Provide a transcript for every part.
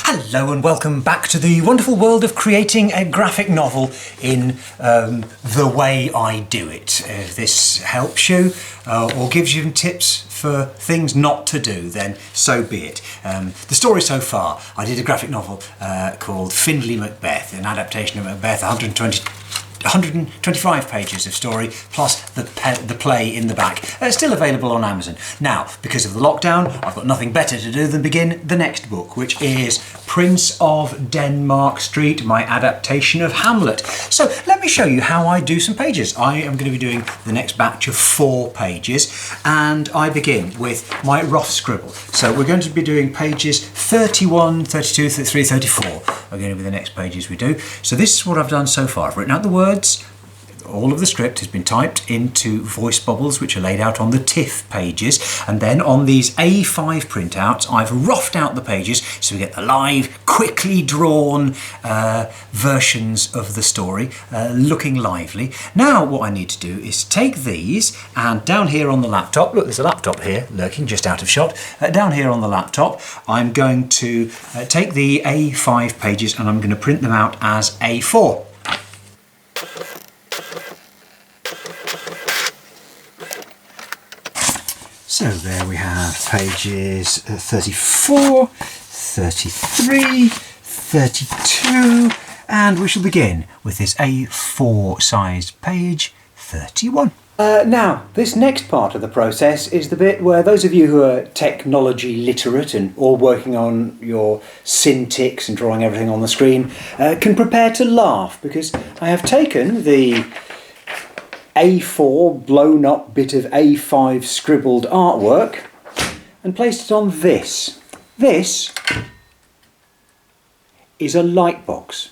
Hello and welcome back to the wonderful world of creating a graphic novel in the way I do it. If this helps you or gives you tips for things not to do, then so be it. The story so far, I did a graphic novel called Findlay Macbeth, an adaptation of Macbeth, 125 pages of story, plus the play in the back. Still available on Amazon. Now, because of the lockdown, I've got nothing better to do than begin the next book, which is Prince of Denmark Street, my adaptation of Hamlet. So let me show you how I do some pages. I am going to be doing the next batch of 4 pages, and I begin with my rough scribble. So we're going to be doing pages 31, 32, 33, 34. Are going to be the next pages we do. So this is what I've done so far. I've written out the words. All of the script has been typed into voice bubbles, which are laid out on the TIFF pages, and then on these A5 printouts I've roughed out the pages so we get the live, quickly drawn versions of the story looking lively. Now what I need to do is take these, and down here on the laptop, look, there's a laptop here lurking just out of shot, down here on the laptop I'm going to take the A5 pages and I'm going to print them out as A4. So there we have pages 34, 33, 32, and we shall begin with this A4 sized page 31. Now, this next part of the process is the bit where those of you who are technology literate and all working on your syntics and drawing everything on the screen can prepare to laugh, because I have taken the A4 blown up bit of A5 scribbled artwork and placed it on this. This is a light box.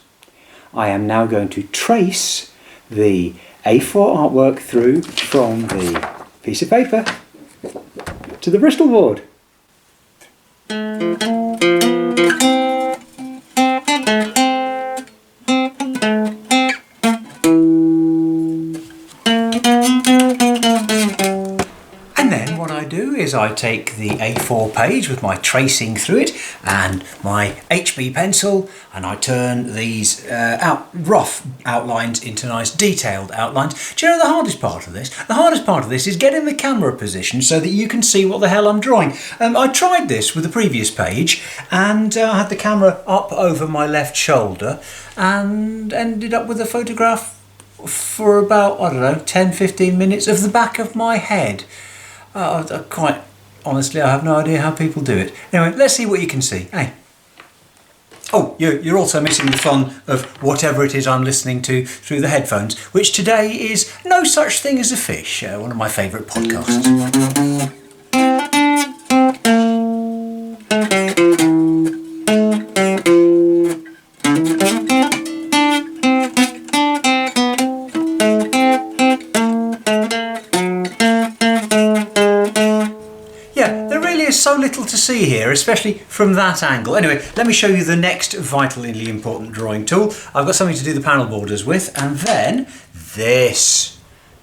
I am now going to trace the A4 artwork through from the piece of paper to the Bristol board. I take the A4 page with my tracing through it and my HB pencil, and I turn these rough outlines into nice detailed outlines. Do you know the hardest part of this? The hardest part of this is getting the camera position so that you can see what the hell I'm drawing. I tried this with the previous page, and I had the camera up over my left shoulder and ended up with a photograph for about, I don't know, 10-15 minutes of the back of my head. Quite honestly, I have no idea how people do it. Anyway, let's see what you can see. Hey. Oh, you're also missing the fun of whatever it is I'm listening to through the headphones, which today is No Such Thing as a Fish, one of my favourite podcasts. So little to see here, especially from that angle. Anyway, let me show you the next vitally important drawing tool. I've got something to do the panel borders with, and then this.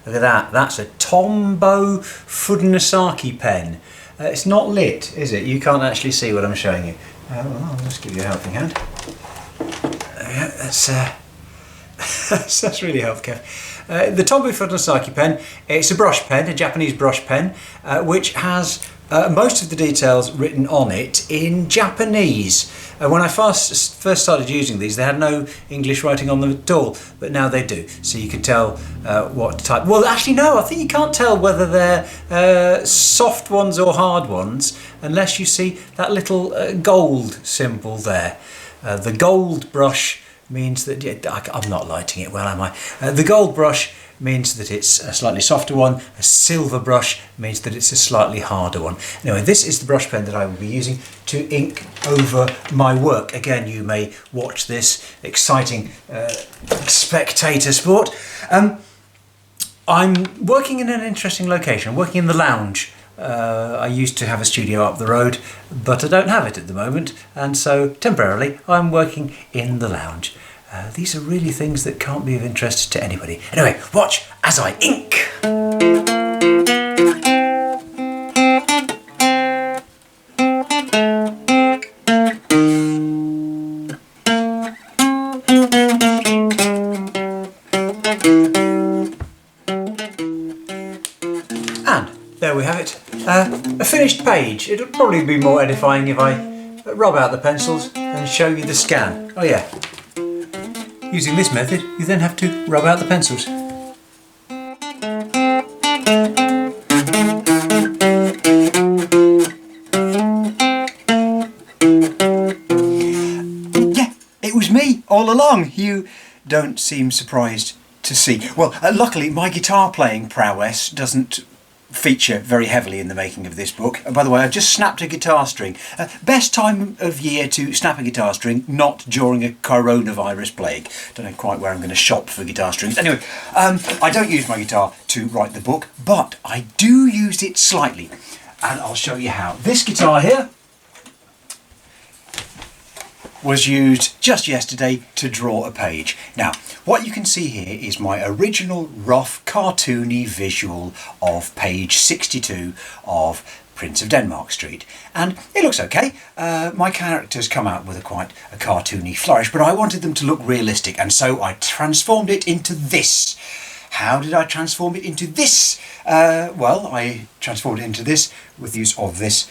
Look at that. That's a Tombow Fudnarsaki pen. It's not lit, is it? You can't actually see what I'm showing you. Well, I'll just give you a helping hand. Yeah, that's really helpful, Kev. The Tombow Fudnarsaki pen, it's a brush pen, a Japanese brush pen, which has most of the details written on it in Japanese. When I first started using these, they had no English writing on them at all, but now they do. So you can tell what type. Well, actually, no, I think you can't tell whether they're soft ones or hard ones unless you see that little gold symbol there. The gold brush means that, I'm not lighting it well, am I? The gold brush means that it's a slightly softer one. A silver brush means that it's a slightly harder one. Anyway, this is the brush pen that I will be using to ink over my work. Again, you may watch this exciting spectator sport. I'm working in an interesting location. I'm working in the lounge. I used to have a studio up the road, but I don't have it at the moment, and so temporarily I'm working in the lounge. These are really things that can't be of interest to anybody. Anyway, watch as I ink. finished page. It'll probably be more edifying if I rub out the pencils and show you the scan. Oh yeah. Using this method, you then have to rub out the pencils. Yeah, it was me all along. You don't seem surprised to see. Well, luckily my guitar playing prowess doesn't feature very heavily in the making of this book. By the way, I've just snapped a guitar string. Best time of year to snap a guitar string, not during a coronavirus plague. Don't know quite where I'm going to shop for guitar strings. Anyway, I don't use my guitar to write the book, but I do use it slightly. And I'll show you how. This guitar here was used just yesterday to draw a page. Now, what you can see here is my original rough cartoony visual of page 62 of Prince of Denmark Street, and it looks okay. My characters come out with quite a cartoony flourish, but I wanted them to look realistic, and so I transformed it into this. How did I transform it into this? Well, I transformed it into this with the use of this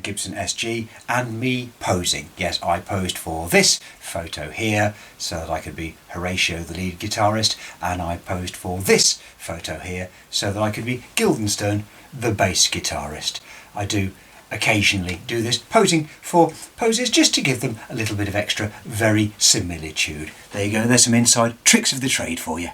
Gibson SG and me posing. Yes, I posed for this photo here so that I could be Horatio, the lead guitarist, and I posed for this photo here so that I could be Guildenstern, the bass guitarist. I do occasionally do this, posing for poses just to give them a little bit of extra verisimilitude. There you go, there's some inside tricks of the trade for you.